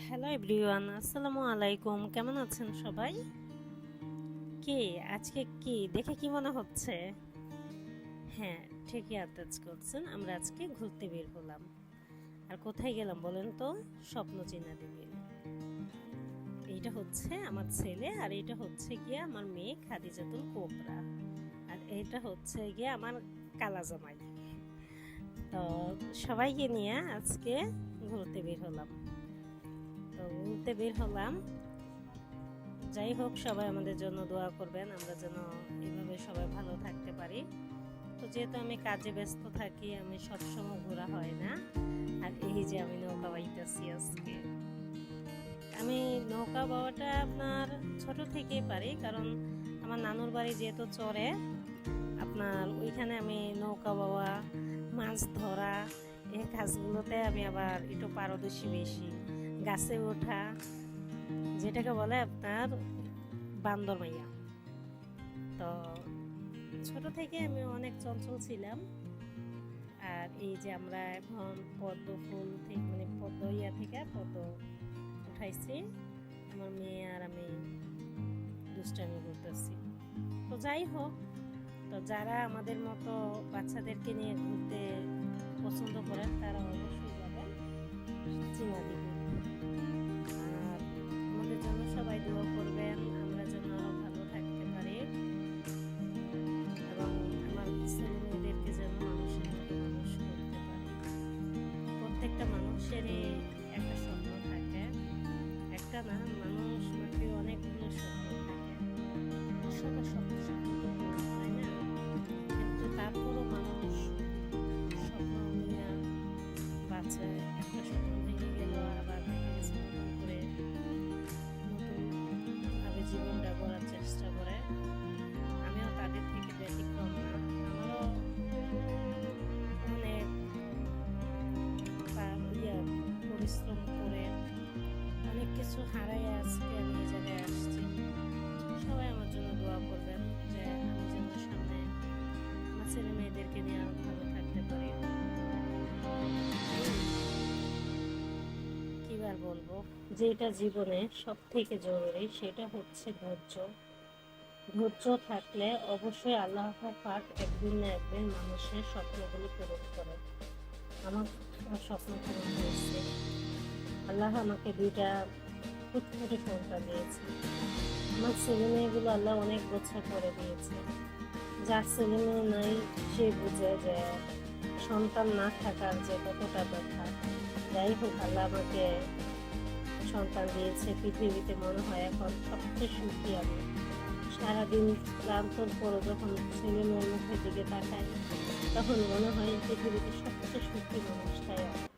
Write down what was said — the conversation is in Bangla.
হ্যালো এভরিওয়ান, আসসালামু আলাইকুম। কেমন আছেন সবাই? কে আজকে কি দেখে কি মনে হচ্ছে? হ্যাঁ, ঠিকই আন্দাজ করছেন। আমরা আজকে ঘুরতে বের হলাম। আর কোথায় গেলাম বলেন তো? স্বপ্নচীনা দিদির। এইটা হচ্ছে আমার ছেলে, আর এটা হচ্ছে গিয়ে আমার মেয়ে খাদিজাতুল কোবরা, আর এটা হচ্ছে গিয়ে আমার কালা জামাই। তো সবাইকে নিয়ে আজকে ঘুরতে বের হলাম। যাই হোক, সবাই আমাদের জন্য দোয়া করবেন, আমরা যেন এইভাবে সবাই ভালো থাকতে পারি। তো যেহেতু আমি কাজে ব্যস্ত থাকি, আমি সবসময় ঘোরা হয় না। আর এই যে আমি নৌকা বাইতেছি আজকে। আমি নৌকা বাওয়াটা আপনার ছোট থেকেই পারি, কারণ আমার নানুর বাড়ি যেহেতু চরে, আপনার ওইখানে আমি নৌকা বাওয়া, মাছ ধরা, এই কাজগুলোতে আমি আবার একটু পারদর্শী বেশি। গাছে ওঠা, যেটাকে বলে আপনার বান্দর মাইয়া। তো ছোট থেকে আমি অনেক চঞ্চল ছিলাম। আর এই যে আমরা এখন পদ্ম ফুল থেকে, মানে পদ্ম থেকে পদ্ম উঠাইছি, আমার মেয়ে আর আমি দুষ্টামি করতেছি। তো যাই হোক, তো যারা আমাদের মতো বাচ্চাদেরকে নিয়ে ঘুরতে পছন্দ করেন তারা অবশ্যই যাবেন চীনা দ্বীপে। আর আমাদের জন্য সবাই দোয়া করবেন, আমরা যেন আরো ভালো থাকতে পারি, এবং আমার ছেলে মেয়েদেরকে যেন মানুষের মতো মানুষ করতে পারি। প্রত্যেকটা মানুষেরই একটা স্বপ্ন থাকে, একটা না, মানুষ মাত্রই অনেকগুলো স্বপ্ন থাকে। সবার স্বপ্ন তো পূরণ হয় না, কিন্তু তারপরও মানুষ স্বপ্ন নিয়ে বাঁচে। একটা স্বপ্ন ভেঙে গেল, আবার দেখা গেছে নতুন করে নতুনভাবে জীবনটা গড়ার চেষ্টা করে। আমিও তাদের থেকে ব্যতিক্রম না, আমারও অনেক পরিশ্রম করে অনেক কিছু হারাই আজকে আমি এই জায়গায় আসছি। সবাই আমার জন্য দোয়া করবেন যে আমি যেন সামনে আমার ছেলে মেয়েদেরকে নিয়ে আরো ভালো থাকতে পারি। কিবার বলবো, যেটা জীবনে সব থেকে জরুরি সেটা হচ্ছে ধৈর্য। ধৈর্য থাকলে অবশ্যই আল্লাহ পাক একদিন না একদিন মানুষের স্বপ্নগুলি পূরণ করে। আমার স্বপ্ন পূরণ হয়েছে। আল্লাহ আমাকে দুইটা ফুটফুটে সন্তান দিয়েছে। আমার ছেলে মেয়েগুলো আল্লাহ অনেক বোঝা করে দিয়েছে। যার ছেলে মেয়ে নাই সে বুঝে যে সন্তান না থাকার যে কতটা ব্যথা। যাই হোক, আল্লাহ আমাকে সন্তান দিয়েছে। পৃথিবীতে মনে হয় এখন সবচেয়ে সুখী আমি। সারাদিন ক্লান্তর পরে যখন ছেলে মেয়ের মুখের দিকে তাকাই, তখন মনে হয় পৃথিবীতে সবচেয়ে সুখী মানুষটাই আমি।